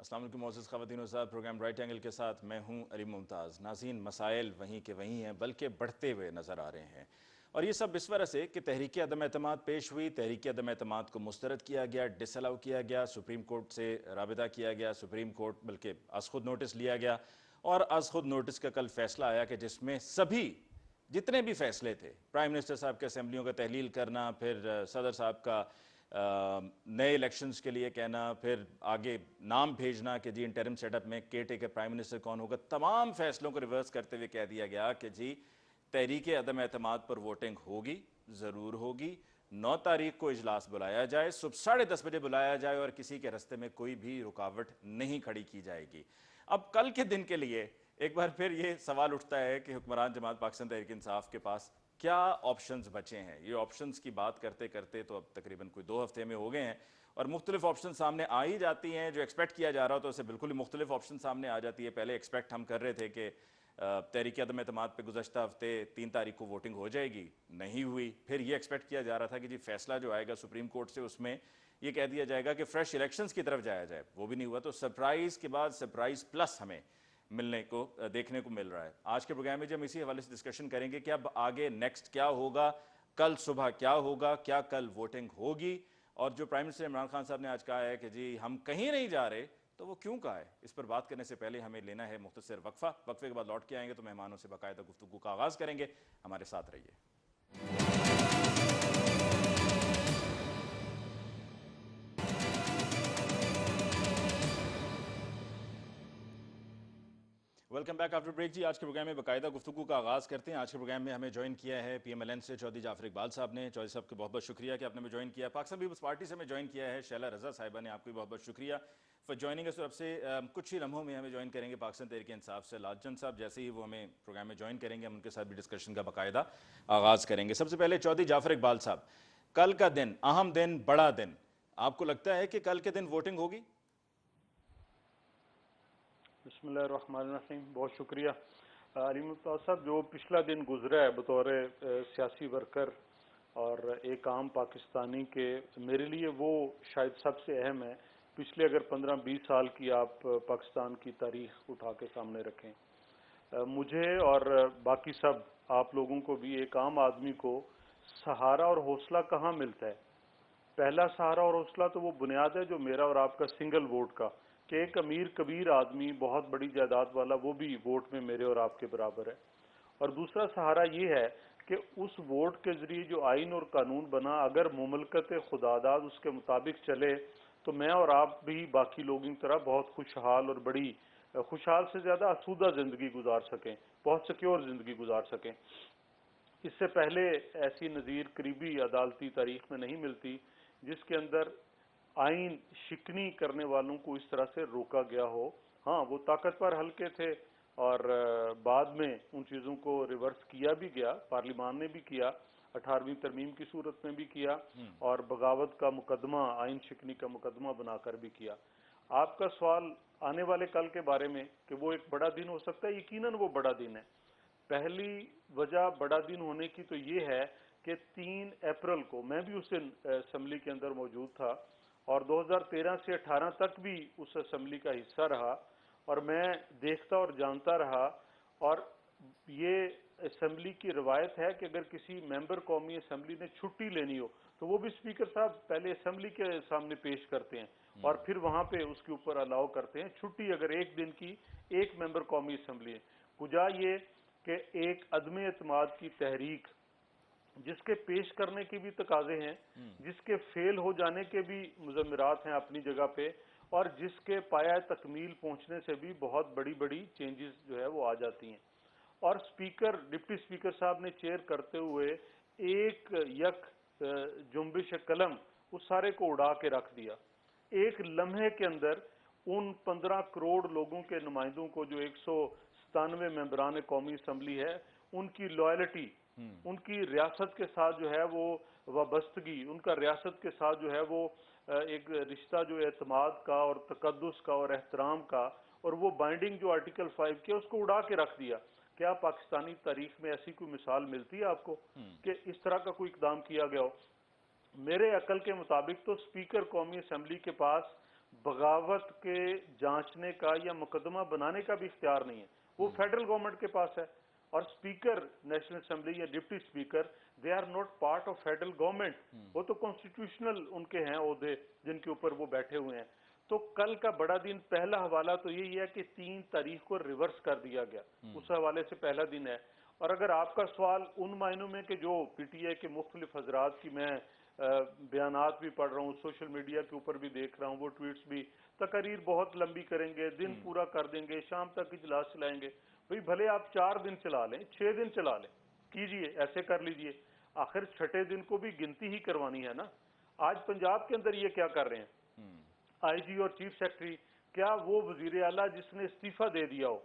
अस्सलाम वालेकुम मोअज़्ज़ज़ ख़वातीन व हज़रात, प्रोग्राम राइट एंगल के साथ मैं हूं अली मुमताज़। नाज़रीन, मसाइल वहीं के वहीं हैं, बल्कि बढ़ते हुए नज़र आ रहे हैं। और ये सब इस वजह से कि तहरीक अदम एतमाद पेश हुई, तहरीक अदम एतमाद को मुस्तरद किया गया, डिसअलाउ किया गया, सुप्रीम कोर्ट से राबिता किया गया, सुप्रीम कोर्ट बल्कि अज़ खुद नोटिस लिया गया और अज़ खुद नोटिस का कल फैसला आया कि जिसमें सभी जितने भी फैसले थे, प्राइम मिनिस्टर साहब के असम्बलियों का तहलील करना, फिर सदर साहब का नए इलेक्शंस के लिए कहना, फिर आगे नाम भेजना कि जी इंटरिम सेटअप में के टेकर प्राइम मिनिस्टर कौन होगा, तमाम फैसलों को रिवर्स करते हुए कह दिया गया कि जी तहरीक अदम एतमाद पर वोटिंग होगी, ज़रूर होगी। 9 तारीख को इजलास बुलाया जाए, सुबह 10:30 बजे बुलाया जाए और किसी के रास्ते में कोई भी रुकावट नहीं खड़ी की जाएगी। अब कल के दिन के लिए एक बार फिर ये सवाल उठता है कि हुक्मरान जमात पाकिस्तान तहरीक इंसाफ के पास क्या ऑप्शंस बचे हैं। ये ऑप्शंस की बात करते करते तो अब तकरीबन कोई 2 हफ्ते में हो गए हैं और मुख्तलिफ ऑप्शन सामने आ ही जाती हैं। जो एक्सपेक्ट किया जा रहा हो तो उससे बिल्कुल ही मुख्तलिफ ऑप्शन सामने आ जाती है। पहले एक्सपेक्ट हम कर रहे थे कि तहरीक अदम एतमाद पे गुज़श्ता हफ्ते 3 तारीख को वोटिंग हो जाएगी, नहीं हुई। फिर ये एक्सपेक्ट किया जा रहा था कि जी फैसला जो आएगा सुप्रीम कोर्ट से उसमें ये कह दिया जाएगा कि फ्रेश इलेक्शंस की तरफ जाया जाए, वो भी नहीं हुआ। तो सरप्राइज़ के बाद सरप्राइज़ प्लस हमें मिलने को देखने को मिल रहा है। आज के प्रोग्राम में जब हम इसी हवाले से डिस्कशन करेंगे कि अब आगे नेक्स्ट क्या होगा, कल सुबह क्या होगा, क्या कल वोटिंग होगी, और जो प्राइम मिनिस्टर इमरान खान साहब ने आज कहा है कि जी हम कहीं नहीं जा रहे, तो वो क्यों कहा है, इस पर बात करने से पहले हमें लेना है मुख्तसर वक्फा। वक्फे के बाद लौट के आएंगे तो मेहमानों से बाकायदा गुफ्तगू का आगाज़ करेंगे। हमारे साथ रहिए। Welcome back after break. जी आज के प्रोग्राम में बाकायदा गुफ्तगू का आगाज़ करते हैं। आज के प्रोग्राम में हमें ज्वाइन किया है PMLN से चौधरी जाफर इकबाल साहब ने। चौधरी साहब का बहुत बहुत शुक्रिया कि आपने हमें ज्वाइन किया। पाकिस्तान पीपल्स पार्टी से हमें ज्वाइन किया है शैला रजा साहिबा ने, आपको बहुत बहुत शुक्रिया फॉर ज्वाइनिंग अस। अब से कुछ ही लम्हों में हमें ज्वाइन करेंगे पाकिस्तान तहरीक इंसाफ से लालचंद साहब। जैसे ही वो हमें प्रोग्राम में ज्वाइन करेंगे हम उनके साथ भी डिस्कशन का बाकायदा आगाज़ करेंगे। सबसे पहले चौधरी जाफर इकबाल साहब, कल का दिन अहम दिन, बड़ा दिन, आपको लगता है कि कल के दिन वोटिंग होगी? बिस्मिल्लाहिर्रहमानिर्रहीम। बहुत शुक्रिया अली मुफ्तार साहब। जो पिछला दिन गुजरा है बतौर सियासी वर्कर और एक आम पाकिस्तानी के, मेरे लिए वो शायद सबसे अहम है। पिछले अगर 15-20 साल की आप पाकिस्तान की तारीख उठा के सामने रखें, मुझे और बाकी सब आप लोगों को भी, एक आम आदमी को सहारा और हौसला कहाँ मिलता है। पहला सहारा और हौसला तो वो बुनियाद है जो मेरा और आपका सिंगल वोट का, कि एक अमीर कबीर आदमी बहुत बड़ी जायदाद वाला वो भी वोट में मेरे और आपके बराबर है। और दूसरा सहारा ये है कि उस वोट के जरिए जो आइन और कानून बना, अगर मुमलकत खुदादाद उसके मुताबिक चले तो मैं और आप भी बाकी लोगों की तरह बहुत खुशहाल और बड़ी, खुशहाल से ज़्यादा आसूदा ज़िंदगी गुजार सकें, बहुत सिक्योर ज़िंदगी गुजार सकें। इससे पहले ऐसी नज़ीर करीबी अदालती तारीख में नहीं मिलती जिसके अंदर आइन शिकनी करने वालों को इस तरह से रोका गया हो। हाँ, वो ताकतवर हल्के थे और बाद में उन चीज़ों को रिवर्स किया भी गया, पार्लियामान ने भी किया, 18वीं तरमीम की सूरत में भी किया और बगावत का मुकदमा, आइन शिकनी का मुकदमा बनाकर भी किया। आपका सवाल आने वाले कल के बारे में कि वो एक बड़ा दिन हो सकता है, यकीनन वो बड़ा दिन है। पहली वजह बड़ा दिन होने की तो ये है कि 3 अप्रैल को मैं भी उस दिन असम्बली के अंदर मौजूद था और 2013 से 18 तक भी उस असम्बली का हिस्सा रहा और मैं देखता और जानता रहा। और ये असम्बली की रवायत है कि अगर किसी मेंबर कौमी असम्बली ने छुट्टी लेनी हो तो वो भी स्पीकर साहब पहले असम्बली के सामने पेश करते हैं और फिर वहां पे उसके ऊपर अलाउ करते हैं छुट्टी, अगर एक दिन की एक मेंबर कौमी असम्बली है। वजह ये कि एक अदम एतमाद की तहरीक जिसके पेश करने के भी तकाजे हैं, जिसके फेल हो जाने के भी मुज़म्मिरात हैं अपनी जगह पे, और जिसके पाया तकमील पहुंचने से भी बहुत बड़ी बड़ी चेंजेस जो है वो आ जाती हैं। और स्पीकर, डिप्टी स्पीकर साहब ने चेयर करते हुए एक यक जुम्बिश कलम उस सारे को उड़ा के रख दिया। एक लम्हे के अंदर उन 15 करोड़ लोगों के नुमाइंदों को, जो 197 मेंबरान कौमी असम्बली है, उनकी लॉयल्टी, उनकी रियासत के साथ जो है वो वाबस्तगी, उनका रियासत के साथ जो है वो एक रिश्ता जो एतमाद का और तकद्दुस का और एहतराम का, और वो बाइंडिंग जो आर्टिकल 5 के, उसको उड़ा के रख दिया। क्या पाकिस्तानी तारीख में ऐसी कोई मिसाल मिलती है आपको कि इस तरह का कोई इकदाम किया गया हो? मेरे अकल के मुताबिक तो स्पीकर कौमी असम्बली के पास बगावत के जांचने का या मुकदमा बनाने का भी इख्तियार नहीं है, वो फेडरल गवर्नमेंट के पास है। और स्पीकर नेशनल असेंबली या deputy speaker, they are not part of federal government, वो तो कॉन्स्टिट्यूशनल उनके हैं ओहदे जिनके ऊपर वो बैठे हुए हैं। तो कल का बड़ा दिन, पहला हवाला तो यही है कि 3 तारीख को रिवर्स कर दिया गया, उस हवाले से पहला दिन है। और अगर आपका सवाल उन मायनों में कि जो पीटीआई के मुख्तलिफ हजरात की मैं बयानात भी पढ़ रहा हूँ, सोशल मीडिया के ऊपर भी देख रहा हूँ, वो ट्वीट्स भी, तकरीर बहुत लंबी करेंगे, दिन पूरा कर देंगे, शाम तक इजलास चलाएंगे। भाई भले आप 4 दिन चला लें, 6 दिन चला लें, कीजिए, ऐसे कर लीजिए, आखिर छठे दिन को भी गिनती ही करवानी है ना। आज पंजाब के अंदर ये क्या कर रहे हैं, आईजी और चीफ सेक्रेटरी, क्या वो वजीर आला जिसने इस्तीफा दे दिया हो,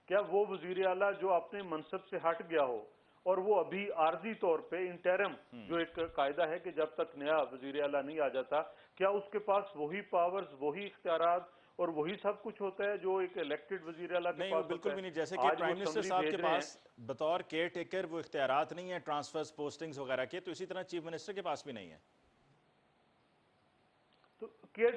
क्या वो वजीर आला जो अपने मनसब से हट गया हो और वो अभी आर्जी तौर पे इंटरम, जो एक कायदा है कि जब तक नया वजीर आला नहीं आ जाता, क्या उसके पास वही पावर्स, वही इख्तियारात और वही सब कुछ होता है जो एक इलेक्टेड वजीर आला के नहीं, वो पास होता बिल्कुल है? भी नहीं। जैसे कि आज वो प्राइम मिनिस्टर समरी साहब के भेज रहे हैं, पास बतौर केयर टेकर वो इख्तियारात नहीं है ट्रांसफर्स, पोस्टिंग्स वगैरह के, तो इसी तरह चीफ मिनिस्टर के पास भी नहीं है। तो केयर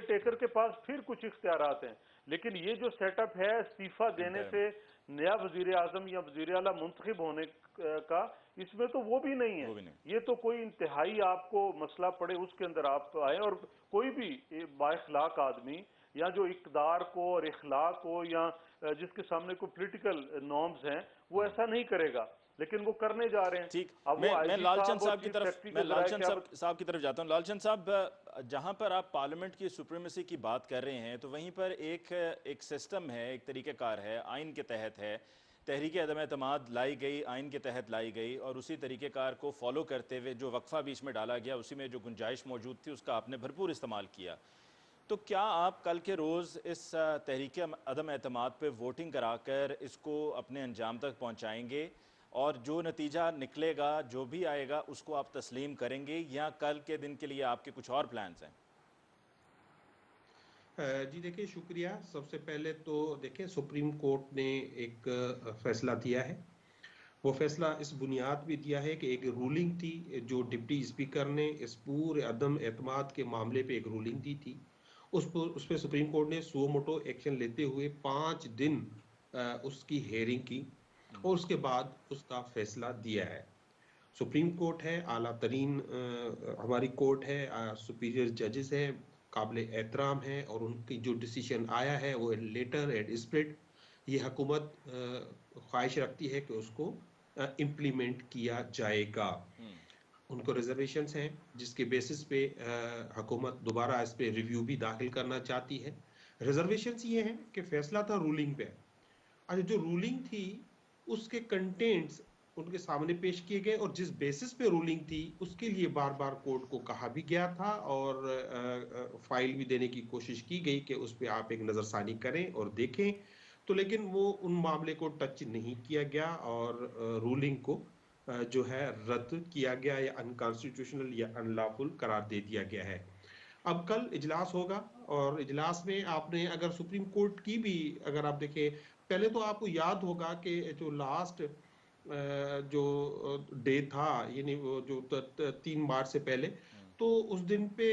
टेकर के पास फिर कुछ इख्तियारात हैं, लेकिन ये जो सेटअप है इस्तीफा देने इंटरम, से नया वजीर आजम या वजीर आला मुंतखब होने का, इसमें तो वो भी नहीं है। वो भी नहीं। ये तो कोई इंतहाई आपको मसला पड़े उसके अंदर आप आए, और कोई भी बाइखलाक आदमी या जो इक़्तिदार को और इखलाक को या जिसके सामने कोई पॉलिटिकल नॉर्म्स हैं, वो ऐसा नहीं करेगा, लेकिन वो करने जा रहे हैं। ठीक, अब वो मैं आईजी लालचंद साहब और साहब की चीफ तरफ सेक्रेटरी मैं को जरा लालचंद क्या साहब की तरफ जाता हूं। लालचंद साहब, जहां पर आप पार्लियामेंट की सुप्रीमेसी की बात कर रहे हैं, तो वहीं पर एक सिस्टम है, एक तरीक़ाकार है, आइन के तहत है, तहरीक अदम एतमाद लाई गई, आइन के तहत लाई गई, और उसी तरीक़ेकार को फॉलो करते हुए जो वक्फा बीच में डाला गया, उसी में जो गुंजाइश मौजूद थी उसका आपने भरपूर इस्तेमाल किया। तो क्या आप कल के रोज़ इस तहरीक अदम एतमाद पे वोटिंग कराकर इसको अपने अंजाम तक पहुंचाएंगे, और जो नतीजा निकलेगा, जो भी आएगा, उसको आप तस्लीम करेंगे, या कल के दिन के लिए आपके कुछ और प्लान्स हैं? जी देखिए, शुक्रिया। सबसे पहले तो देखिए, सुप्रीम कोर्ट ने एक फैसला दिया है। वो फैसला इस बुनियाद पे दिया है कि एक रूलिंग थी, जो डिप्टी स्पीकर ने इस पूरे अदम एतमाद के मामले पे एक रूलिंग दी थी, उस पे सुप्रीम कोर्ट ने सुओ मोटो एक्शन लेते हुए 5 दिन उसकी हेयरिंग की और उसके बाद उसका फैसला दिया है। सुप्रीम कोर्ट है, आला तरीन हमारी कोर्ट है, सुपीरियर जजेस हैं, काबिल एहतराम है, और उनकी जो डिसीजन आया है वो लेटर एंड स्प्रिट, ये हुकूमत ख्वाहिश रखती है कि उसको इम्प्लीमेंट किया जाएगा। उनको रिजर्वेशंस हैं जिसके बेसिस पे हुकूमत दोबारा इस पे रिव्यू भी दाखिल करना चाहती है। रिजर्वेशंस ये हैं कि फैसला था रूलिंग पे, अच्छा जो रूलिंग थी उसके कंटेंट्स उनके सामने पेश किए गए, और जिस बेसिस पे रूलिंग थी उसके लिए बार बार कोर्ट को कहा भी गया था और फाइल भी देने की कोशिश की गई कि उस पर आप एक नजरसानी करें और देखें, तो लेकिन वो उन मामले को टच नहीं किया गया और रूलिंग को जो है रद्द किया गया या अनकॉन्स्टिट्यूशनल या अनलॉफुल करार दे दिया गया है। अब कल इजलास होगा और इजलास में आपने अगर सुप्रीम कोर्ट की भी अगर आप देखें, पहले तो आपको याद होगा कि जो लास्ट जो डे था, यानी वो जो 3 मार्च से पहले, तो उस दिन पे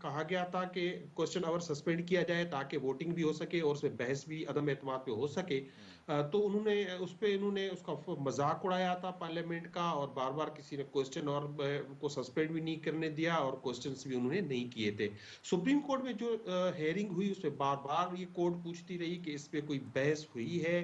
कहा गया था कि क्वेश्चन आवर सस्पेंड किया जाए ताकि वोटिंग भी हो सके और उसमें बहस भी अदम एतमाद पे हो सके। तो उन्होंने उस पे इन्होंने उसका मजाक उड़ाया था पार्लियामेंट का, और बार बार किसी ने क्वेश्चन और को सस्पेंड भी नहीं करने दिया और क्वेश्चंस भी उन्होंने नहीं किए थे। सुप्रीम कोर्ट में जो हेयरिंग हुई उसमें बार बार ये कोर्ट पूछती रही कि इस पे कोई बहस हुई है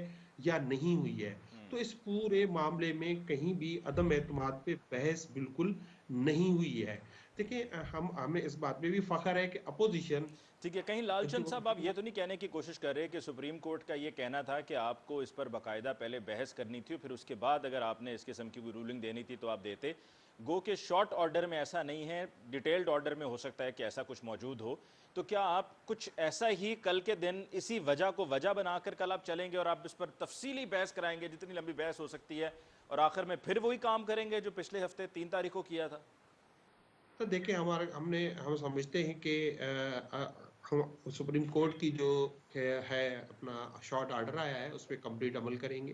या नहीं हुई है। तो इस पूरे मामले में कहीं भी अदम एतमाद पे बहस बिल्कुल नहीं हुई है। देखिए, हमें इस बात में भी फख्र है कि अपोजिशन ठीक है, कहीं लालचंद साहब आप ये जो तो नहीं कहने की कोशिश कर रहे कि सुप्रीम कोर्ट का ये कहना था कि आपको इस पर बाकायदा पहले बहस करनी थी, फिर उसके बाद अगर आपने इस किस्म की कोई रूलिंग देनी थी तो आप देते, गो के शॉर्ट ऑर्डर में ऐसा नहीं है, डिटेल्ड ऑर्डर में हो सकता है कि ऐसा कुछ मौजूद हो, तो क्या आप कुछ ऐसा ही कल के दिन इसी वजह को वजह बनाकर कल आप चलेंगे और आप इस पर तफसीली बहस कराएंगे, जितनी लंबी बहस हो सकती है, और आखिर में फिर वही काम करेंगे जो पिछले हफ्ते 3 तारीख को किया था? तो देखिए, हम समझते हैं कि हम सुप्रीम कोर्ट की जो है अपना शॉर्ट ऑर्डर आया है उस पर कंप्लीट अमल करेंगे,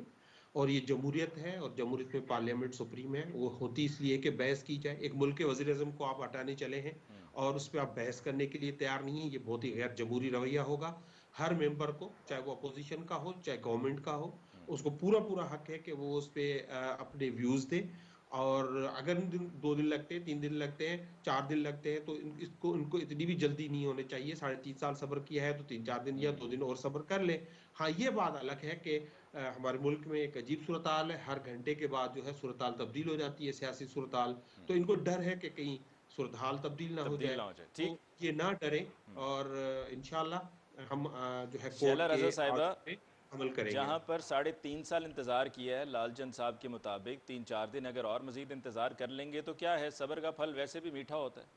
और ये जमहूरियत है, और जमहूरियत में पार्लियामेंट सुप्रीम है। वो होती इसलिए कि बहस की जाए। एक मुल्क के वजीर आज़म को आप हटाने चले हैं और उस पर आप बहस करने के लिए तैयार नहीं है, ये बहुत ही गैर जमहूरी रवैया होगा। हर मेंबर को, चाहे वो अपोजिशन का हो चाहे गवर्नमेंट का हो, उसको पूरा पूरा हक है कि वो उस पर अपने व्यूज दे। और अगर 2 दिन लगते हैं, 3 दिन लगते हैं, 4 दिन लगते हैं, तो इसको इनको इतनी भी जल्दी नहीं होने चाहिए। 3.5 साल सब्र किया है तो 3-4 दिन या 2 दिन और सब्र कर ले। हाँ, ये बात अलग है कि हमारे मुल्क में एक अजीब सूरत हाल है, हर घंटे के बाद जो है सूरत हाल तब्दील हो जाती है, सियासी सूरत हाल। तो इनको डर है कि कहीं सूरत हाल तब्दील ना हो तब्दील जाए, ना हो जाए। तो ठीक। ये ना डरें। और इंशाल्लाह हम जो है शैला कोर्ट के रजा साहिबा, आदेश पे अमल करेंगे। जहाँ पर 3.5 साल इंतज़ार किया है लालचंद साहब के मुताबिक, 3-4 दिन अगर और मज़ीद इंतज़ार कर लेंगे तो क्या है, सब्र का फल वैसे भी मीठा होता है।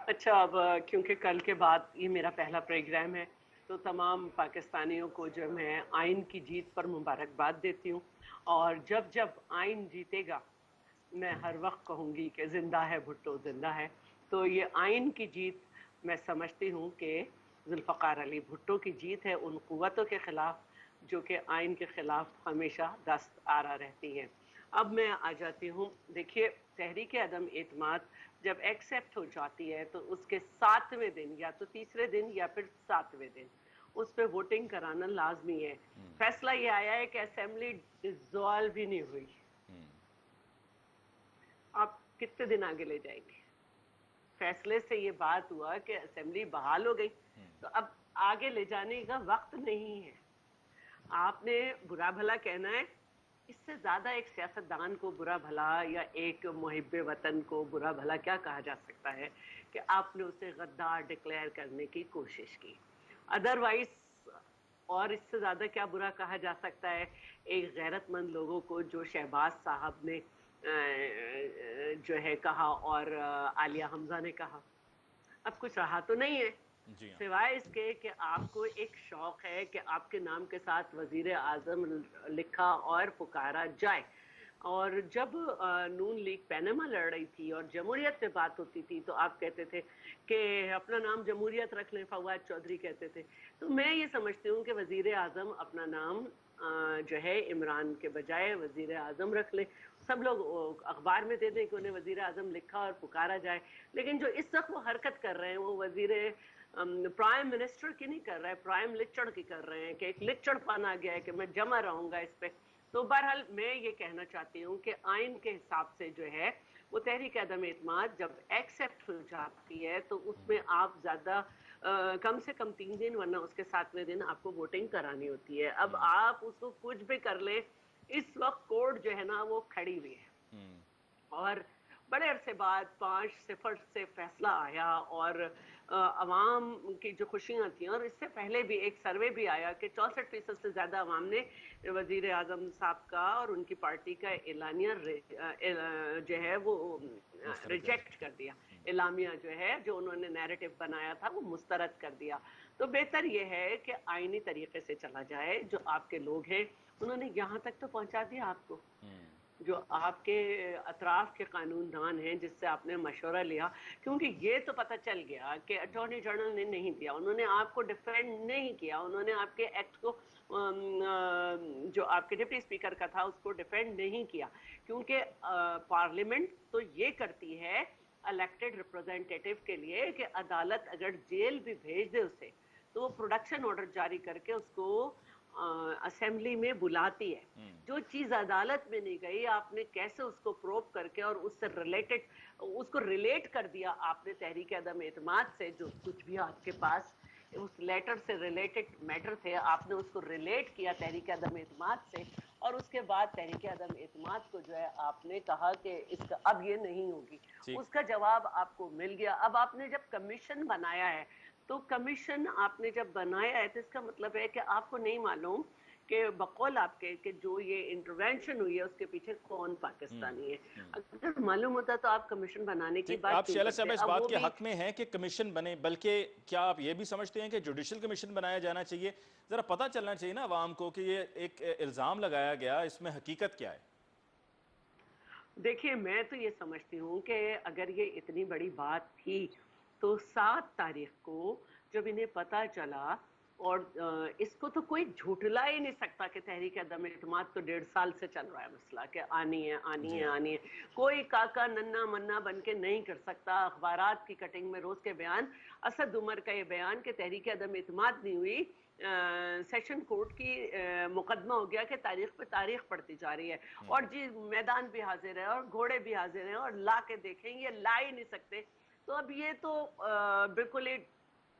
अच्छा, अब क्योंकि कल के बाद ये मेरा पहला प्रोग्राम है, तो तमाम पाकिस्तानियों को जो मैं आइन की जीत पर मुबारकबाद देती हूँ। और जब जब आइन जीतेगा, मैं हर वक्त कहूँगी कि ज़िंदा है भुट्टो, ज़िंदा है। तो ये आइन की जीत मैं समझती हूँ कि जुल्फ़कार अली भुट्टो की जीत है उन क़ुव्वतों के ख़िलाफ़ जो कि आइन के ख़िलाफ़ हमेशा दस्त आरा रहती हैं। अब मैं आ जाती हूँ, देखिए, तहरीक अदम एतमाद जब एक्सेप्ट हो जाती है तो उसके 7वें दिन या तो तीसरे दिन या फिर 7वें दिन उस पर वोटिंग कराना लाजमी है। फैसला ये आया है कि असेंबली डिसॉल्व ही नहीं हुई। आप कितने दिन आगे ले जाएंगे? फैसले से ये बात हुआ कि असेंबली बहाल हो गई, तो अब आगे ले जाने का वक्त नहीं है। आपने बुरा भला कहना है, इससे ज़्यादा एक सियासतदान को बुरा भला या एक मुहिब्बे वतन को बुरा भला क्या कहा जा सकता है कि आपने उसे गद्दार डिक्लेयर करने की कोशिश की। अदरवाइज और इससे ज़्यादा क्या बुरा कहा जा सकता है एक गैरतमंद लोगों को, जो शहबाज साहब ने जो है कहा और आलिया हमजा ने कहा। अब कुछ रहा तो नहीं है जी हाँ। सिवाय इसके कि आपको एक शौक है कि आपके नाम के साथ वजीर आजम लिखा और पुकारा जाए। और जब नून लीग पैनामा लड़ रही थी और जमहूरियत पे बात होती थी तो आप कहते थे कि अपना नाम जमहूरियत रख लें, फवाद चौधरी कहते थे। तो मैं ये समझती हूँ कि वजीर आजम अपना नाम जो है इमरान के बजाय वजीर आजम रख लें। सब लोग अखबार में दे दें कि उन्हें वजीर आजम लिखा और पुकारा जाए, लेकिन जो इस वक्त वो हरकत कर रहे हैं वो वजीर प्राइम मिनिस्टर की नहीं कर रहा है, प्राइम लिचड़ की कर रहे हैं कि एक लिचड़पन आ गया है कि मैं जमा रहूंगा इस पे। तो बहरहाल मैं ये कहना चाहती हूँ कि आइन के हिसाब से जो है वो तहरीक अदम एतमाद जब एक्सेप्ट हो जाती है तो उसमें आप ज़्यादा कम से कम 3 दिन, वरना उसके 7वें दिन आपको वोटिंग करानी होती है। अब आप उसको कुछ भी कर ले, इस वक्त कोर्ट जो है ना वो खड़ी हुई है और बड़े अरसे बाद 5-0 से फैसला आया और अवाम की जो खुशियाँ थी, और इससे पहले भी एक सर्वे भी आया कि 64% से ज़्यादा अवाम ने वज़ीर आज़म साहब का और उनकी पार्टी का एलानिया जो है वो रिजेक्ट कर दिया। एलामिया जो है, जो उन्होंने नैरेटिव बनाया था, वो मुस्तरद कर दिया। तो बेहतर ये है कि आईनी तरीके से चला जाए। जो आपके लोग हैं उन्होंने यहाँ तक तो पहुँचा दिया आपको, जो आपके अतराफ के कानूनदान हैं जिससे आपने मशवरा लिया, क्योंकि ये तो पता चल गया कि अटॉर्नी जनरल ने नहीं दिया, उन्होंने आपको डिफेंड नहीं किया, उन्होंने आपके एक्ट को जो आपके डिप्टी स्पीकर का था उसको डिफेंड नहीं किया, क्योंकि पार्लियामेंट तो ये करती है इलेक्टेड रिप्रेजेंटेटिव के लिए कि अदालत अगर जेल भी भेज दे उसे तो वो प्रोडक्शन ऑर्डर जारी करके उसको असेंबली में बुलाती है। जो चीज़ अदालत में नहीं गई, आपने कैसे उसको प्रोब करके और उससे रिलेटेड उसको रिलेट कर दिया आपने तहरीक अदम एतमाद से, जो कुछ भी आपके पास उस लेटर से रिलेटेड मैटर थे, आपने उसको रिलेट किया तहरीक अदम एतमाद से, और उसके बाद तहरीक अदम एतमाद को जो है आपने कहा कि इसका अब ये नहीं होगी। उसका जवाब आपको मिल गया। अब आपने जब कमीशन बनाया है, तो कमीशन आपने जब बनाया है तो इसका मतलब है कि आपको नहीं मालूम कि बकौल आपके कि जो ये इंटरवेंशन हुई है उसके पीछे कौन पाकिस्तानी है। अगर मालूम होता तो आप कमीशन बनाने की बात आप क्यों शैला करते? साहब इस अब बात वो के भी हक में हैं कि कमीशन बने, बल्कि क्या आप ये भी समझते हैं कि जुडिशल कमीशन बनाया जाना चाहिए? जरा पता चलना चाहिए ना आवाम को कि ये एक इल्जाम लगाया गया, इसमें हकीकत क्या है। देखिए, मैं तो ये समझती हूँ कि अगर ये इतनी बड़ी बात थी तो 7 तारीख को जब इन्हें पता चला और इसको तो कोई झूठला ही नहीं सकता कि तहरीक अदम एतमाद तो 1.5 साल से चल रहा है मसला कि आनी है आनी है आनी है। कोई काका नन्ना मन्ना बन के नहीं कर सकता। अखबारात की कटिंग में रोज के बयान, असद उमर का ये बयान कि तहरीक अदम एतमाद नहीं हुई, सेशन कोर्ट की मुकदमा हो गया कि तारीख पे तारीख पड़ती जा रही है, और जी मैदान भी हाजिर है और घोड़े भी हाजिर हैं और ला के देखें, ये ला ही नहीं सकते। तो अब ये तो बिल्कुल ही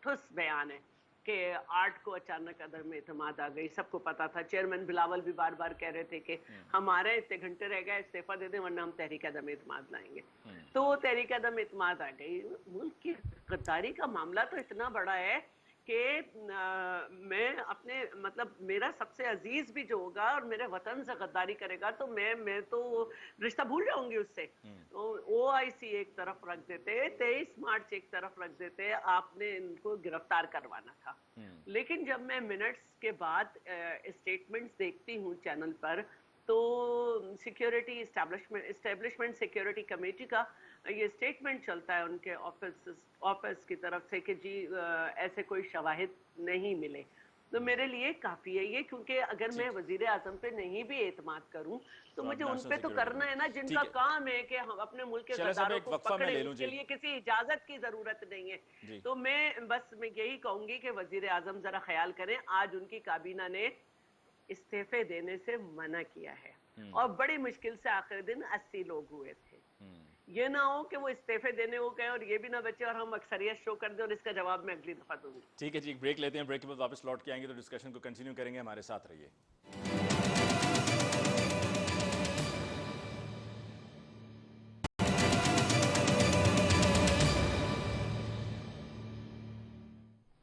ठुस बयान है कि 8 को अचानक अदम एतमाद आ गई। सबको पता था, चेयरमैन बिलावल भी बार बार कह रहे थे कि हमारे इतने घंटे रह गए, इस्तीफा दे दें वरना हम तहरीक अदम एतमाद लाएंगे। तो वो तहरीक अदम एतमाद आ गई। मुल्क की गद्दारी का मामला तो इतना बड़ा है कि मैं अपने मतलब मेरा सबसे अजीज भी जो होगा और मेरे वतन से गद्दारी करेगा तो मैं तो रिश्ता भूल जाऊंगी उससे। OIC एक तरफ रख देते, 23 मार्च एक तरफ रख देते, आपने इनको गिरफ्तार करवाना था। लेकिन जब मैं मिनट्स के बाद स्टेटमेंट्स देखती हूँ चैनल पर, तो सिक्योरिटी इस्टेब्लिशमेंट सिक्योरिटी कमेटी का ये स्टेटमेंट चलता है उनके ऑफिस की तरफ से कि जी ऐसे कोई शवाहिद नहीं मिले। तो मेरे लिए काफ़ी है ये, क्योंकि अगर मैं वजीर आजम पे नहीं भी एतमाद करूं तो मुझे उन पे तो करना है ना जिनका काम है कि हम अपने मुल्क के गद्दारों को पकड़े, उसके लिए किसी इजाजत की जरूरत नहीं है। तो मैं यही कहूंगी कि वजीर आजम जरा ख्याल करें, आज उनकी काबीना ने इस्तीफे देने से मना किया है और बड़ी मुश्किल से आखिरी दिन 80 लोग हुए थे। ये ना हो कि वो इस्तीफे देने को कहें और ये भी ना बचे और हम अक्सरियत शो कर दें और इसका जवाब मैं अगली दफा दूंगी। ठीक है जी, एक ब्रेक लेते हैं, ब्रेक के बाद वापस लौट के आएंगे तो डिस्कशन को कंटिन्यू करेंगे। हमारे साथ रहिए।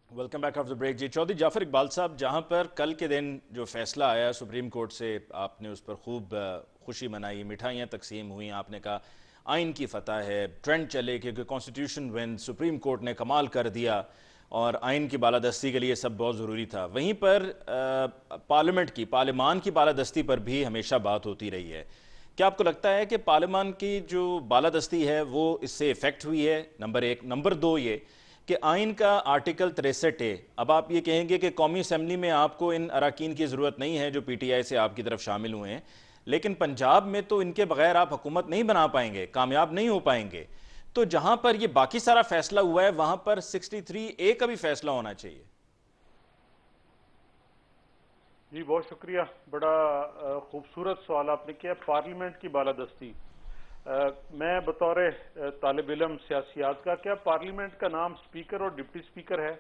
Welcome back after the break. जी चौधरी जाफर इकबाल साहब, जहां पर कल के दिन जो फैसला आया सुप्रीम कोर्ट से, आपने उस पर खूब खुशी मनाई, मिठाइयाँ तकसीम हुई, आपने कहा आइन की फतह है, ट्रेंड चले क्योंकि कॉन्स्टिट्यूशन विन, सुप्रीम कोर्ट ने कमाल कर दिया और आइन की बालादस्ती के लिए सब बहुत ज़रूरी था। वहीं पर पार्लियामान की बालादस्ती पर भी हमेशा बात होती रही है। क्या आपको लगता है कि पार्लियामान की जो बालादस्ती है वो इससे इफेक्ट हुई है? नंबर एक। नंबर दो ये कि आइन का आर्टिकल 63A, अब आप ये कहेंगे कि कौमी असम्बली में आपको इन अराकीन की ज़रूरत नहीं है जो PTI से आपकी तरफ शामिल हुए हैं, लेकिन पंजाब में तो इनके बगैर आप हुकूमत नहीं बना पाएंगे, कामयाब नहीं हो पाएंगे। तो जहां पर ये बाकी सारा फैसला हुआ है वहां पर 63A का भी फैसला होना चाहिए। जी बहुत शुक्रिया, बड़ा खूबसूरत सवाल आपने किया। पार्लियामेंट की बालादस्ती, मैं बतौर तालिब इल्म सियासियात का, क्या पार्लियामेंट का नाम स्पीकर और डिप्टी स्पीकर है?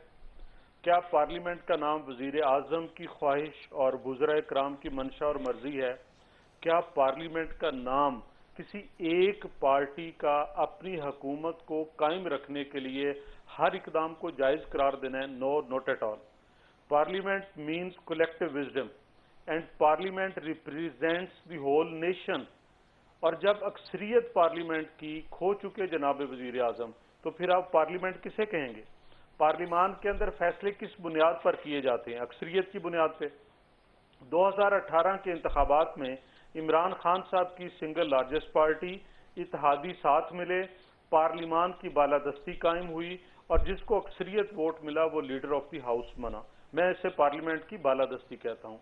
क्या पार्लियामेंट का नाम वजीर आजम की ख्वाहिश और वुज़रा इकराम की मंशा और मर्जी है? क्या पार्लियामेंट का नाम किसी एक पार्टी का अपनी हुकूमत को कायम रखने के लिए हर इकदाम को जायज़ करार देना है? No, not at all. Parliament means collective wisdom and parliament represents the whole nation. और जब अक्सरियत पार्लियामेंट की खो चुके जनाब वजीर आजम, तो फिर आप पार्लियामेंट किसे कहेंगे? पार्लियामान के अंदर फैसले किस बुनियाद पर किए जाते हैं? अक्सरियत की बुनियाद पे। 2018 के इंतखाबात में इमरान खान साहब की सिंगल लार्जेस्ट पार्टी इत्तेहादी साथ मिले, पार्लियामान की बालादस्ती कायम हुई और जिसको अक्सरियत वोट मिला वो लीडर ऑफ द हाउस बना। मैं इसे पार्लियामेंट की बालादस्ती कहता हूँ।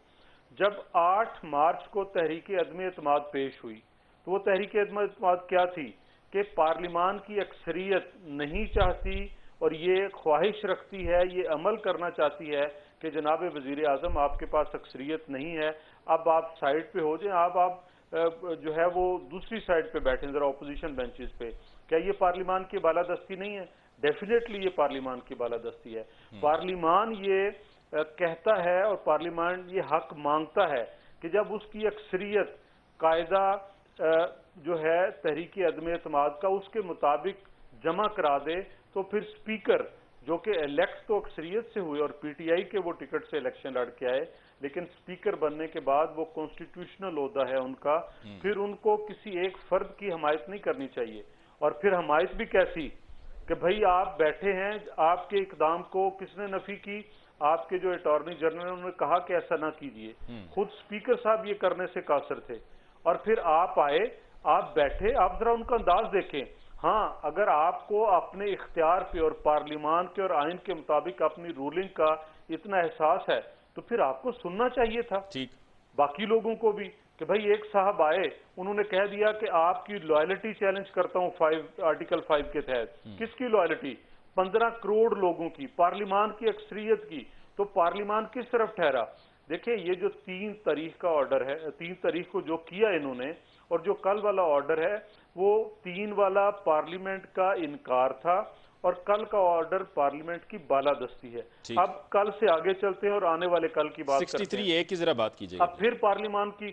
जब 8 मार्च को तहरीक अदम एतमाद पेश हुई तो वो तहरीक अदम एतमाद क्या थी कि पार्लियामान की अक्सरियत नहीं चाहती और ये ख्वाहिश रखती है, ये अमल करना चाहती है कि जनाब वजीर आजम आपके पास अक्सरियत नहीं है, अब आप साइड पे हो जाएं, आप जो है वो दूसरी साइड पे बैठें जरा ऑपोजिशन बेंचेस पे। क्या ये पार्लियामान की बालादस्ती नहीं है? डेफिनेटली ये पार्लियामान की बालादस्ती है। पार्लियामान ये कहता है और पार्लियामान ये हक मांगता है कि जब उसकी अक्सरियत कायदा जो है तहरीक अदम एतमाद का उसके मुताबिक जमा करा दे, तो फिर स्पीकर जो कि इलेक्ट तो अक्सरियत से हुए और PTI के वो टिकट से इलेक्शन लड़ के आए, लेकिन स्पीकर बनने के बाद वो कॉन्स्टिट्यूशनल ओहदा है उनका, फिर उनको किसी एक फर्द की हमायत नहीं करनी चाहिए। और फिर हमायत भी कैसी कि भाई आप बैठे हैं, आपके इकदाम को किसने नफी की? आपके जो अटॉर्नी जनरल ने उन्होंने कहा कि ऐसा ना कीजिए। खुद स्पीकर साहब ये करने से कासर थे और फिर आप आए, आप बैठे, आप जरा उनका अंदाज देखें। हाँ, अगर आपको अपने इख्तियार पे और पार्लियामान के और आइन के मुताबिक अपनी रूलिंग का इतना एहसास है, तो फिर आपको सुनना चाहिए था ठीक। बाकी लोगों को भी, कि भाई एक साहब आए, उन्होंने कह दिया कि आपकी लॉयल्टी चैलेंज करता हूं आर्टिकल 5 के तहत। किसकी लॉयल्टी? 15 करोड़ लोगों की, पार्लिमान की अक्सरियत की। तो पार्लिमान किस तरफ ठहरा? देखिए, ये जो 3 तारीख का ऑर्डर है, 3 तारीख को जो किया इन्होंने, और जो कल वाला ऑर्डर है, वो 3 वाला पार्लियामेंट का इनकार था, और कल का ऑर्डर पार्लियामेंट की बालादस्ती है। अब कल से आगे चलते हैं और आने वाले कल की बात करते हैं। 63A की जरा बात कीजिएगा। अब फिर पार्लियामान की,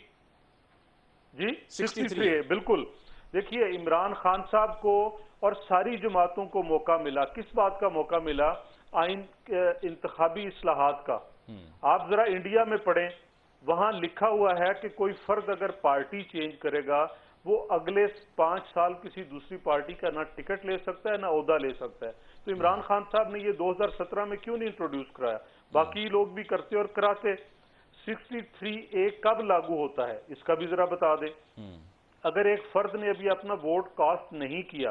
जी 63A, बिल्कुल। देखिए, इमरान खान साहब को और सारी जमातों को मौका मिला। किस बात का मौका मिला? आइन इंतखाबी इस्लाहात का। आप जरा इंडिया में पढ़ें, वहां लिखा हुआ है कि कोई फर्द अगर पार्टी चेंज करेगा, वो अगले 5 साल किसी दूसरी पार्टी का ना टिकट ले सकता है ना ओहदा ले सकता है। तो इमरान खान साहब ने ये 2017 में क्यों नहीं इंट्रोड्यूस कराया? बाकी लोग भी करते और कराते। 63A कब लागू होता है, इसका भी जरा बता दे। अगर एक फर्द ने अभी अपना वोट कास्ट नहीं किया,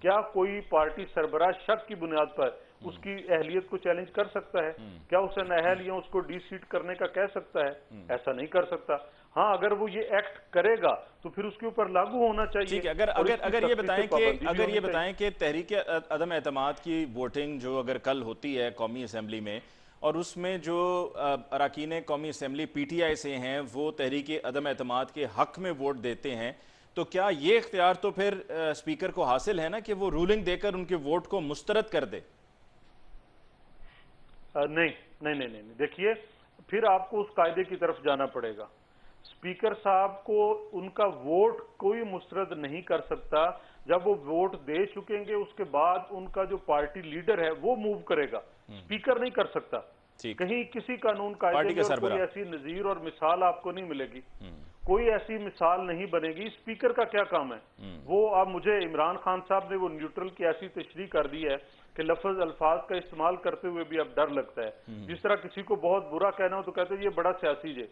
क्या कोई पार्टी सरबराह शक की बुनियाद पर उसकी अहलियत को चैलेंज कर सकता है? क्या उसे नाअहल या उसको डीसीट करने का कह सकता है? ऐसा नहीं कर सकता। हाँ, अगर वो ये एक्ट करेगा तो फिर उसके ऊपर लागू होना चाहिए। ठीक है। अगर ये बताएं कि तहरीक अदम एतमाद की वोटिंग जो अगर कल होती है कौमी असम्बली में, और उसमें जो अरकान कौमी असम्बली पीटीआई से हैं वो तहरीक अदम एतमाद के हक में वोट देते हैं, तो क्या ये इख्तियार तो फिर स्पीकर को हासिल है ना कि वो रूलिंग देकर उनके वोट को मुस्तरद कर दे? नहीं। देखिए, फिर आपको उस कायदे की तरफ जाना पड़ेगा। स्पीकर साहब को उनका वोट कोई मुस्तरद नहीं कर सकता। जब वो वोट दे चुकेंगे, उसके बाद उनका जो पार्टी लीडर है वो मूव करेगा, स्पीकर नहीं कर सकता। कहीं किसी कानून कायदे में कोई ऐसी नजीर और मिसाल आपको नहीं मिलेगी, कोई ऐसी मिसाल नहीं बनेगी। स्पीकर का क्या काम है? वो अब मुझे इमरान खान साहब ने वो न्यूट्रल की ऐसी तशरीह कर दी है कि लफ्ज अल्फाज का इस्तेमाल करते हुए भी अब डर लगता है। जिस तरह किसी को बहुत बुरा कहना हो तो कहते हैं ये बड़ा सियासी है।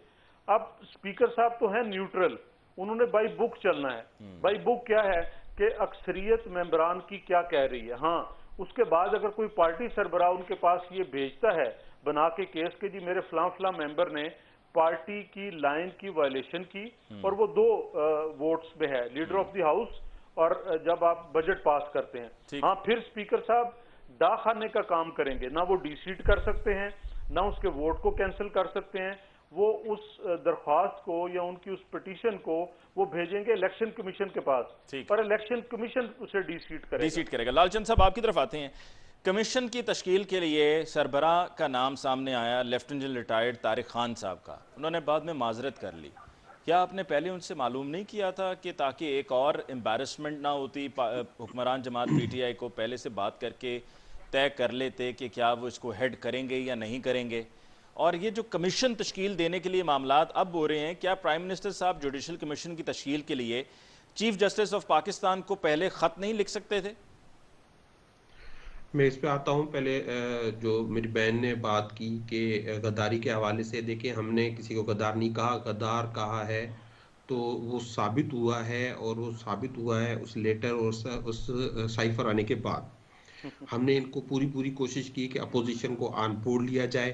अब स्पीकर साहब तो है न्यूट्रल, उन्होंने बाई बुक चलना है। बाई बुक क्या है कि अक्सरियत मेंबरान की क्या कह रही है। हाँ, उसके बाद अगर कोई पार्टी सरबराह उनके पास ये भेजता है बना के केस के, जी मेरे फलां मेंबर ने पार्टी की लाइन की वायलेशन की, और वो 2 वोट्स में है, लीडर ऑफ द हाउस और जब आप बजट पास करते हैं, हाँ, फिर स्पीकर साहब डा खाने का काम करेंगे। ना वो डीसीट कर सकते हैं, ना उसके वोट को कैंसिल कर सकते हैं। वो उस दरख्वास्त को या उनकी उस पिटीशन को वो भेजेंगे इलेक्शन कमीशन के पास, और इलेक्शन कमीशन उसे डीसीट करेगा। लालचंद साहब, आपकी तरफ आते हैं। कमीशन की तश्कील के लिए सरबराह का नाम सामने आया lieutenant general retired Tariq Khan साहब का, उन्होंने बाद में माजरत कर ली। क्या आपने पहले उनसे मालूम नहीं किया था कि ताकि एक और एम्बेरसमेंट ना होती, हुक्मरान जमात पीटीआई को पहले से बात करके तय कर लेते कि क्या वो इसको हेड करेंगे या नहीं करेंगे? और ये जो कमीशन तश्कील देने के लिए मामलात अब हो रहे हैं, क्या प्राइम मिनिस्टर साहब जुडिशल कमीशन की तश्कील के लिए चीफ जस्टिस ऑफ पाकिस्तान को पहले ख़त नहीं लिख सकते थे? मैं इस पे आता हूँ। पहले जो मेरी बहन ने बात की कि गद्दारी के हवाले से, देखिए हमने किसी को गद्दार नहीं कहा, गद्दार कहा है तो वो साबित हुआ है, और वो साबित हुआ है उस लेटर और उस साइफर आने के बाद। हमने इनको पूरी कोशिश की कि अपोजिशन को ऑन बोर्ड लिया जाए,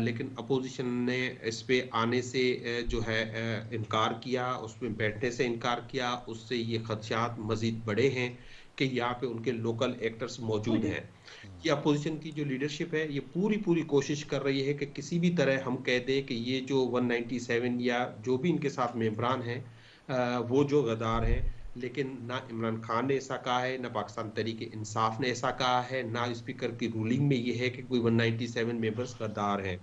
लेकिन अपोजिशन ने इस पे आने से जो है इनकार किया, उसमें बैठने से इनकार किया। उससे ये खदशात मजीद बड़े हैं कि यहाँ पे उनके लोकल एक्टर्स मौजूद हैं। ये अपोजिशन की जो लीडरशिप है ये पूरी कोशिश कर रही है कि किसी भी तरह हम कह दें कि ये जो 197 या जो भी इनके साथ मेंबरान हैं वो जो गद्दार हैं। लेकिन ना इमरान खान ने ऐसा कहा है, ना पाकिस्तान तहरीक इंसाफ ने ऐसा कहा है, ना स्पीकर की रूलिंग में ये है कि कोई 197 मेंबर्स गद्दार हैं।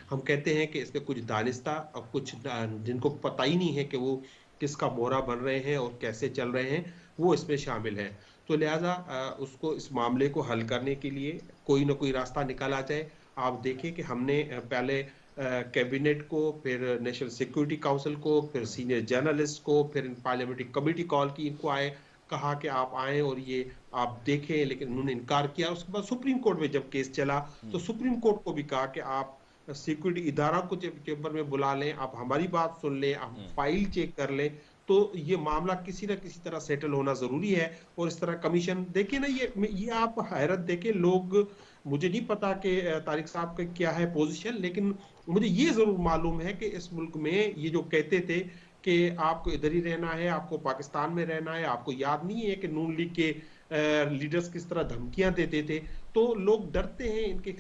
हम कहते हैं कि इसके कुछ दानिस्ता और कुछ जिनको पता ही नहीं है कि वो किसका मोहरा बन रहे हैं और कैसे चल रहे हैं, वो इसमें शामिल हैं। तो लिहाजा उसको इस मामले को हल करने के लिए कोई ना कोई रास्ता निकाला जाए। आप देखिए कि हमने पहले कैबिनेट को, फिर नेशनल सिक्योरिटी काउंसिल को, फिर सीनियर जर्नलिस्ट को, फिर पार्लियामेंट्री कमेटी कॉल की, इनको आए, कहा कि आप आए और ये आप देखें, लेकिन उन्होंने इनकार किया। उसके बाद सुप्रीम कोर्ट में जब केस चला तो सुप्रीम कोर्ट को भी कहा कि आप सिक्योरिटी इदारा को चेंबर में बुला लें, आप हमारी बात सुन लें, आप फाइल चेक कर लें, तो ये मामला किसी न किसी तरह सेटल होना जरूरी है। और इस तरह कमीशन, देखिए ना, ये आप हैरत देखें, लोग मुझे नहीं पता कि तारिक साहब का क्या है पोजीशन, लेकिन मुझे ये जरूर मालूम है कि इस मुल्क में ये जो कहते थे कि आपको इधर ही रहना है, आपको पाकिस्तान में रहना है, आपको याद नहीं है कि नून लीग के लीडर्स किस तरह धमकियां देते थे, तो लोग डरते हैं इनके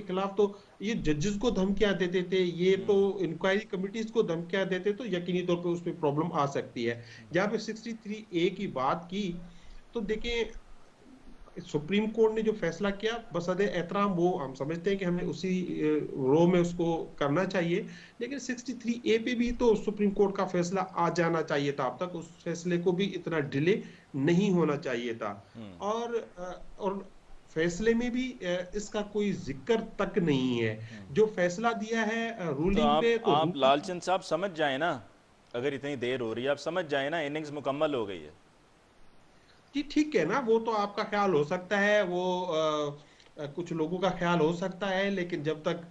खिलाफ तो ये जजेस को धमकियां देते थे, ये तो इंक्वायरी कमिटीज को धमकियां देते, तो यकीनी तौर पे उसमें प्रॉब्लम आ सकती है। जहां पे 63A की बात की, तो देखें सुप्रीम कोर्ट ने जो फैसला किया बसद एहतराम, वो हम समझते हैं कि हमें उसी रो में उसको करना चाहिए, लेकिन 63A पे भी तो सुप्रीम कोर्ट का फैसला आ जाना चाहिए था, अब तक उस फैसले को भी इतना डिले नहीं होना चाहिए था। और फैसले में भी इसका कोई जिक्र तक नहीं है। जो फैसला दिया है तो रूलिंग पे, तो आप लालचंद साहब समझ जाए ना, अगर इतनी देर हो रही है आप समझ जाए ना, इनिंग्स मुकम्मल हो गई है। जी ठीक है ना, वो तो आपका ख्याल हो सकता है, वो कुछ लोगों का ख्याल हो सकता है, लेकिन जब तक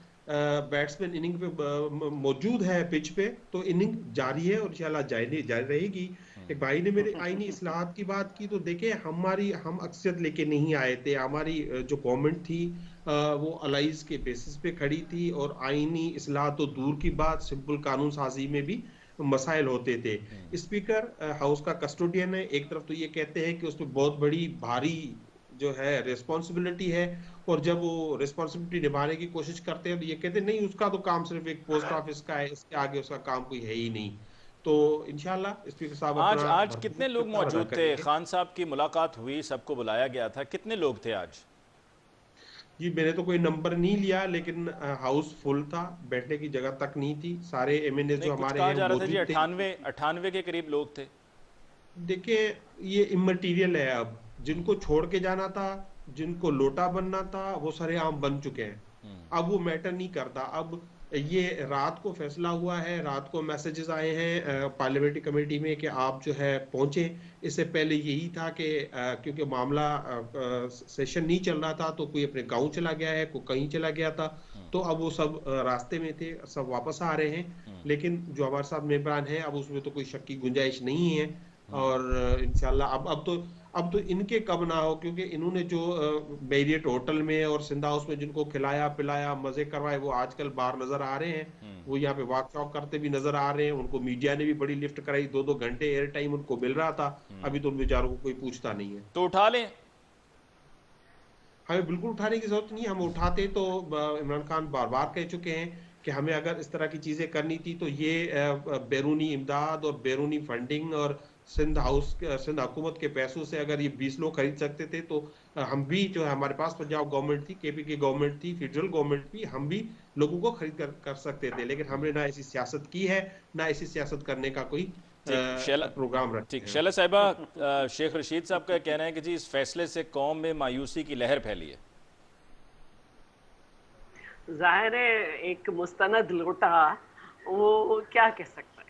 बैट्समैन इनिंग पे मौजूद है पिच पे, तो इनिंग जारी है और इंशाल्लाह जारी रहेगी। एक भाई ने मेरे आईनी इस्लाहात की बात की, तो देखे हम अक्सरियत लेके नहीं आए थे, हमारी जो गवर्नमेंट थी वो अलाइज के बेसिस पे खड़ी थी, और आईनी इस्लाहात तो दूर की बात, सिंपल कानून साजी में भी मसाइल होते थे। स्पीकर हाउस का कस्टोडियन है, एक तरफ तो ये कहते हैं कि उसमें बहुत बड़ी भारी जो है रिस्पॉन्सिबिलिटी है, और जब वो रिस्पॉन्सिबिलिटी निभाने की कोशिश करते हैं तो ये कहते हैं नहीं, उसका तो काम सिर्फ एक पोस्ट ऑफिस का है, इसके आगे उसका काम कोई है ही नहीं। तो इंशाल्लाह स्पीकर साहब आज कितने लोग मौजूद थे? खान साहब की मुलाकात हुई, सबको बुलाया गया था, कितने लोग थे आज? जी मैंने तो कोई नंबर नहीं लिया, लेकिन हाउस फुल था, बैठने की जगह तक नहीं थी, सारे एमएनए जो हमारे कहा जा हैं रहा था जी मौजूद थे। 98 के करीब लोग थे। देखिए ये इमटेरियल है, अब जिनको छोड़ के जाना था, जिनको लोटा बनना था, वो सरेआम बन चुके हैं, अब वो मैटर नहीं करता। अब ये रात को फैसला हुआ है, रात को मैसेजेस आए हैं पार्लियामेंट्री कमेटी में कि आप जो है पहुंचे। इससे पहले यही था कि क्योंकि मामला सेशन नहीं चल रहा था, तो कोई अपने गांव चला गया है, कोई कहीं चला गया था, तो अब वो सब रास्ते में थे, सब वापस आ रहे हैं। लेकिन जो हमारे साथ मेहमान हैं, अब उसमें तो कोई शक की गुंजाइश नहीं है, और इंशाल्लाह अब तो इनके कब ना हो, क्योंकि इन्होंने जो मैरियट होटल में और सिंध हाउस में जिनको खिलाया पिलाया मजे करवाए, वो आजकल बाहर नजर आ रहे हैं, वो यहाँ पे वॉक शॉक करते भी नजर आ रहे हैं। उनको मीडिया ने भी बड़ी लिफ्ट कराई, 2-2 घंटे एयर टाइम उनको मिल रहा था, अभी तो उन बेचारों को कोई पूछता नहीं है। तो उठा लें, हमें बिल्कुल उठाने की जरूरत नहीं है, हम उठाते तो इमरान खान बार बार कह चुके हैं कि हमें अगर इस तरह की चीजें करनी थी तो ये बैरूनी इमदाद और बैरूनी फंडिंग और सिंध हुकूमत के पैसों से अगर ये 20 लोग खरीद सकते थे, तो हम भी जो है, हमारे पास पंजाब गवर्नमेंट थी, केपी की गवर्नमेंट थी, फेडरल गवर्नमेंट भी, हम भी लोगों को खरीद कर सकते थे, लेकिन हमने ना ऐसी सियासत की है, ना ऐसी सियासत करने का कोई प्रोग्राम रखते हैं। शैला साहिबा, शेख रशीद साहब का कहना है कि जी इस फैसले से कौम में मायूसी की लहर फैली है। जाहिर है एक मुस्तनद लोटा वो क्या कह सकता है,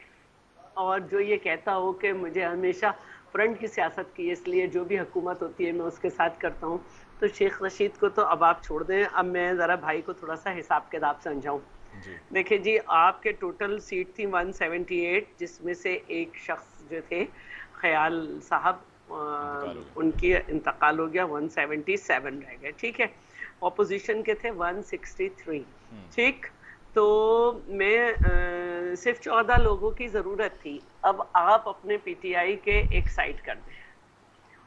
और जो ये कहता हो कि मुझे हमेशा फ्रंट की सियासत की, इसलिए जो भी हुकूमत होती है मैं उसके साथ करता हूँ, तो शेख रशीद को तो अब आप छोड़ दें। अब मैं ज़रा भाई को थोड़ा सा हिसाब किताब समझाऊँ। देखिए जी, आपके टोटल सीट थी 178, जिसमें से एक शख्स जो थे ख्याल साहब, उनकी इंतकाल हो गया, 177 रह गए, ठीक है। ऑपोजिशन के थे 163, ठीक। तो मैं सिर्फ 14 लोगों की ज़रूरत थी। अब आप अपने पीटीआई के एक साइड कर दें,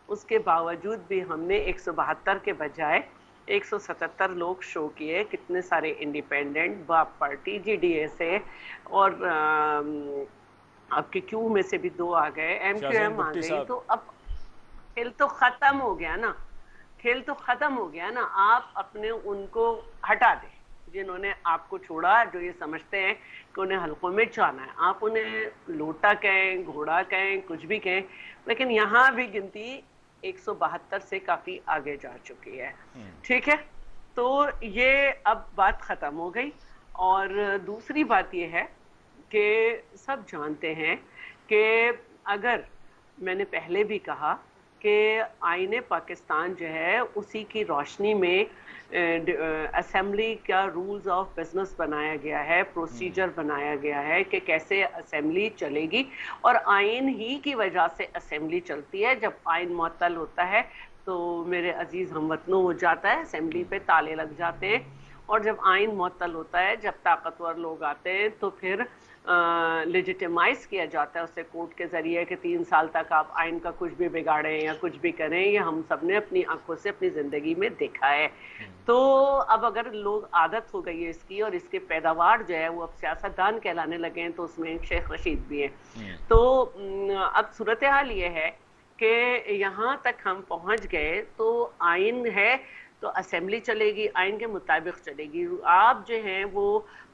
उसके बावजूद भी हमने 172 के बजाय 177 लोग शो किए। कितने सारे इंडिपेंडेंट, बाप पार्टी, जीडीएसए और आपके क्यू में से भी 2 आ गए, एमक्यूएम आ गई। तो अब खेल तो खत्म हो गया ना, खेल तो खत्म हो गया ना। आप अपने उनको हटा दें जिन्होंने आपको छोड़ा, जो ये समझते हैं कि उन्हें हल्कों में जाना है। आप उन्हें लोटा कहें, घोड़ा कहें, कुछ भी कहें, लेकिन यहाँ भी गिनती 172 से काफी आगे जा चुकी है, ठीक है। तो ये अब बात खत्म हो गई। और दूसरी बात ये है कि सब जानते हैं कि अगर, मैंने पहले भी कहा कि आईने पाकिस्तान जो है उसी की रोशनी में असेंबली का रूल्स ऑफ बिजनेस बनाया गया है, प्रोसीजर बनाया गया है कि कैसे असेंबली चलेगी, और आइन ही की वजह से असेंबली चलती है। जब आइन मुअत्तल होता है तो मेरे अजीज हमवतनों हो जाता है, असेंबली पे ताले लग जाते हैं, और जब आइन मुअत्तल होता है, जब ताकतवर लोग आते हैं, तो फिर लेजिटिमाइज किया जाता है उससे कोर्ट के जरिए कि 3 साल तक आप आइन का कुछ भी बिगाड़ें या कुछ भी करें। ये हम सब ने अपनी आंखों से अपनी जिंदगी में देखा है। तो अब अगर लोग आदत हो गई है इसकी, और इसके पैदावार जो है वो अब सियासतदान कहलाने लगे हैं, तो उसमें शेख रशीद भी है। तो अब सूरत हाल ये है कि यहाँ तक हम पहुँच गए, तो आइन है तो असेंबली चलेगी, आइन के मुताबिक चलेगी। आप जो हैं वो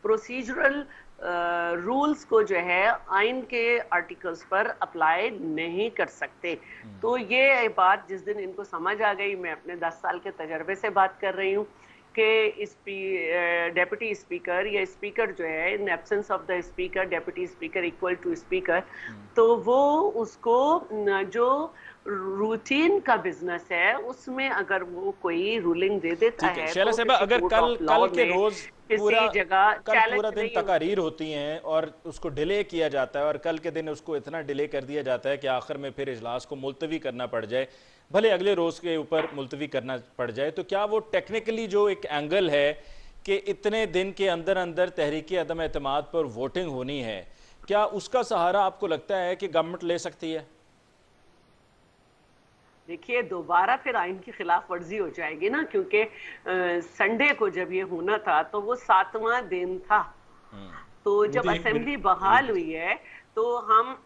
प्रोसीजरल रूल्स को जो है आइन के आर्टिकल्स पर अप्लाई नहीं कर सकते। तो ये बात जिस दिन इनको समझ आ गई, मैं अपने 10 साल के तजर्बे से बात कर रही हूँ कि डेप्यूटी स्पीकर या स्पीकर जो है, in absence of the speaker deputy speaker equal to speaker, तो वो उसको जो रूटीन का बिजनेस है उसमें अगर वो कोई रूलिंग दे देता है, शैला साहिबा, अगर कल के रोज पूरा दिन तकारीर होती हैं और उसको डिले किया जाता है, और कल के दिन उसको इतना डिले कर दिया जाता है कि आखिर में फिर इजलास को मुलतवी करना पड़ जाए, भले अगले रोज के ऊपर मुलतवी करना पड़ जाए, तो क्या वो टेक्निकली जो एक एंगल है कि इतने दिन के अंदर अंदर तहरीक अदम एतमाद पर वोटिंग होनी है, क्या उसका सहारा आपको लगता है कि गवर्नमेंट ले सकती है? देखिए, दोबारा फिर आइन की खिलाफ वर्जी हो जाएगी ना, क्योंकि संडे को जब ये होना था तो वो 7वां दिन था। तो जब असेंबली बहाल हुई है तो हम,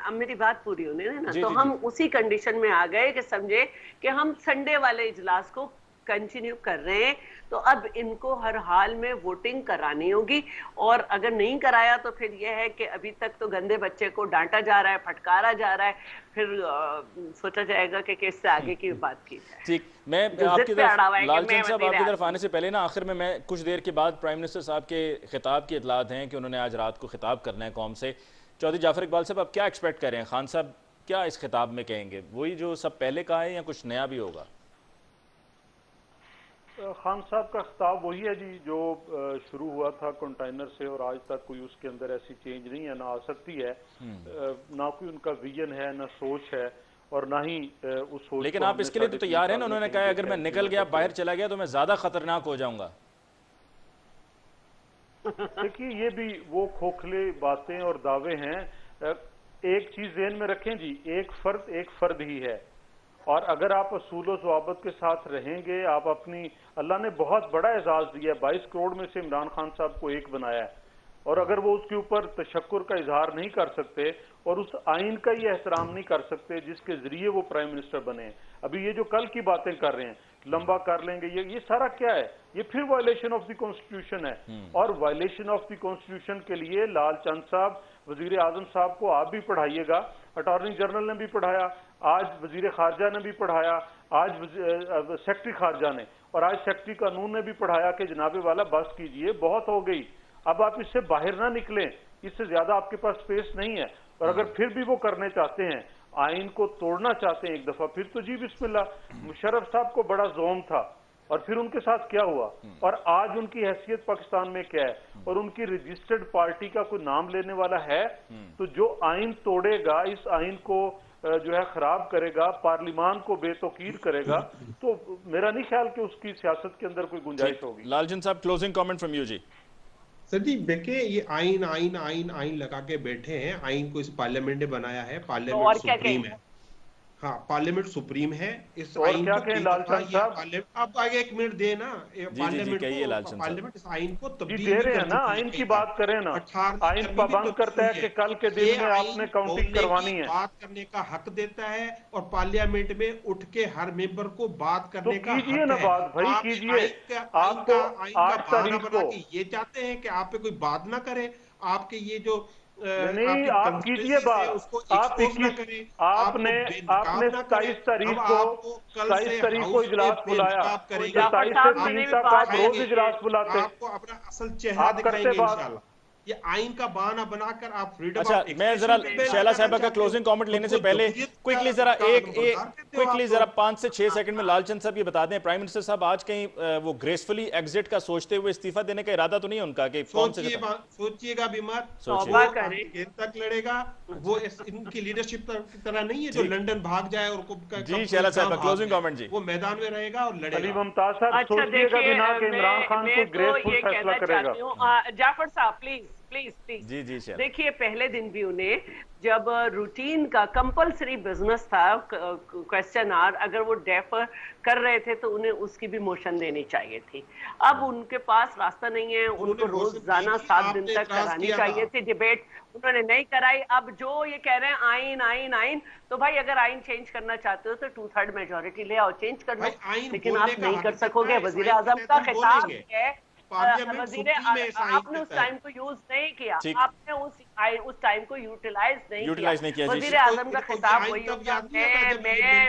अब मेरी बात पूरी होने देना, तो हम उसी कंडीशन में आ गए कि समझे कि हम संडे वाले इजलास को कंटिन्यू कर रहे हैं, तो अब इनको हर हाल में वोटिंग करानी होगी। और अगर नहीं कराया तो फिर यह है कि अभी तक तो गंदे बच्चे को डांटा जा रहा है, फटकारा जा रहा है, फिर सोचा जाएगा कि इससे आगे की बात की जाए। ठीक, मैं आपकी तरफ लालचंद साहब आपकी तरफ आने से पहले ना, आखिर में मैं कुछ देर के बाद प्राइम मिनिस्टर साहब के खिताब की इतलात हैं कि उन्होंने आज रात को खिताब करना है कौम से। चौधरी जाफर इकबाल साहब, आप क्या एक्सपेक्ट कर रहे हैं, खान साहब क्या इस खिताब में कहेंगे? वही जो सब पहले कहा है या कुछ नया भी होगा? खान साहब का खिताब वही है जी जो शुरू हुआ था कंटेनर से, और आज तक कोई उसके अंदर ऐसी चेंज नहीं है, ना आ सकती है। ना कोई उनका विजन है, ना सोच है, और ना ही उस सोच। लेकिन आप इसके लिए तो तैयार हैं ना? उन्होंने कहा अगर मैं निकल गया, बाहर चला गया, तो मैं ज्यादा खतरनाक हो जाऊंगा। देखिए, ये भी वो खोखले बातें और दावे हैं। एक चीज ज़हन में रखें जी, एक फर्द ही है, और अगर आप असूल व ज़वाबत के साथ रहेंगे, आप अपनी, अल्लाह ने बहुत बड़ा एजाज दिया है, 22 करोड़ में से इमरान खान साहब को एक बनाया है, और अगर वो उसके ऊपर तशक्कुर का इजहार नहीं कर सकते और उस आइन का ये एहतराम नहीं कर सकते जिसके जरिए वो प्राइम मिनिस्टर बने, अभी ये जो कल की बातें कर रहे हैं, लंबा कर लेंगे, ये सारा क्या है? ये फिर वायलेशन ऑफ द कॉन्स्टिट्यूशन है। और वायलेशन ऑफ द कॉन्स्टिट्यूशन के लिए लालचंद साहब, वजीर आजम साहब को आप भी पढ़ाइएगा, अटॉर्नी जनरल ने भी पढ़ाया, आज वजीर खारजा ने भी पढ़ाया, आज सेक्रेटरी खारजा ने, और आज सेक्रेटरी कानून ने भी पढ़ाया कि जनाबे वाला बस कीजिए, बहुत हो गई, अब आप इससे बाहर ना निकलें, इससे ज्यादा आपके पास स्पेस नहीं है। और अगर फिर भी वो करने चाहते हैं, आइन को तोड़ना चाहते हैं एक दफा, फिर तो जी बिस्मिल्लाह। मुशर्रफ साहब को बड़ा जोम था, और फिर उनके साथ क्या हुआ, और आज उनकी हैसियत पाकिस्तान में क्या है, और उनकी रजिस्टर्ड पार्टी का कोई नाम लेने वाला है? तो जो आइन तोड़ेगा, इस आइन को जो है खराब करेगा, पार्लिमान को बेतौकीर करेगा, तो मेरा नहीं ख्याल कि उसकी सियासत के अंदर कोई गुंजाइश होगी। Lalchand sahab, closing comment from you ji. Sir ji, देखिए, ये आइन आइन आइन आइन लगा के बैठे हैं। आइन को इस पार्लियामेंट ने बनाया है, पार्लियामेंट सुप्रीम है। हाँ, पार्लियामेंट सुप्रीम है। इस आइन को आप आगे एक मिनट दे ना, पार्लियामेंट इस आइन को तब्दील दे रहे हैं ना, आइन की बात करें ना, आइन पाबंद करता है कि कल के दिन में आपने काउंटिंग करवानी है, बात करने का हक देता है, और पार्लियामेंट में उठ के हर मेंबर को बात करने का कीजिए ना, बात भाई कीजिए। आपको 8 तारीख को ये चाहते हैं कि आप पे कोई बात ना करे, आपके ये जो नहीं, आप कीजिए बात, आप आपने 27 तारीख को इजलास बुलाया, 27 से 3 तक आप रोज इजलास बुलाते, आपको अपना असल चेहरा दिखाएंगे इंशाल्लाह। ये आइन का बहाना बनाकर आप फ्रीडम अच्छा, मैं जरा शैला साहिबा का क्लोजिंग कमेंट लेने से पहले क्विकली जरा क्विकली जरा 5 से 6 सेकंड में लालचंद साहब ये बता दें, प्राइम मिनिस्टर साहब आज कहीं वो ग्रेसफुली एग्जिट का सोचते हुए इस्तीफा देने का इरादा तो नहीं है उनका कि कौन से सोचिएगा भी मत, तक लड़ेगा वो इनकी लीडरशिप की तरह नहीं है जो लंदन भाग जाए और जी शैला साहिबा क्लोजिंग कमेंट जी। वो मैदान में रहेगा और लड़ेगा। अली मुमताज साहब सोचिएगा भी ना कि इमरान खान को ग्रेसफुल फैसला करेगा। जाफर साहब प्लीज प्लीज प्लीज जी जी देखिए, पहले दिन भी उन्हें जब रूटीन का कंपलसरी बिजनेस था क्वेश्चन आवर, अगर वो डेफर कर रहे थे तो उन्हें उसकी भी मोशन देनी चाहिए थी। अब उनके पास रास्ता नहीं है, उनको रोजाना 7 दिन तक करानी चाहिए थी डिबेट, उन्होंने नहीं कराई। अब जो ये कह रहे हैं आइन आइन आइन, तो भाई अगर आइन चेंज करना चाहते हो तो 2/3 मेजोरिटी ले आओ, चेंज कर लो, लेकिन आप नहीं कर सकोगे। वजीर आजम का खिताब है, आपने उस टाइम को यूज नहीं किया, आपने उस टाइम को यूटिलाइज नहीं किया। वजीर आजम का खिताब वही होता है, मैंने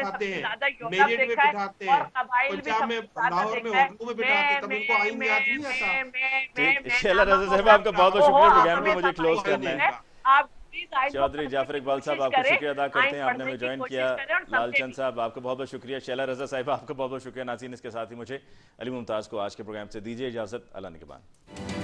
सबसे ज्यादा यूरोप देखा है और कबाइल भी सबसे ज्यादा देखा है। शैला रज़ा साहब आपका बहुत बहुत शुक्रिया, प्रोग्राम को मुझे क्लोज करना है। आप चौधरी जाफर इकबाल साहब आपको शुक्रिया अदा करते हैं, आपने हमें ज्वाइन किया। लालचंद साहब आपका बहुत बहुत शुक्रिया। शैला रज़ा साहिब आपका बहुत बहुत शुक्रिया। नाज़रीन, इसके साथ ही मुझे अली मुमताज़ को आज के प्रोग्राम से दीजिए इजाज़त। अल्लाह निगहबान।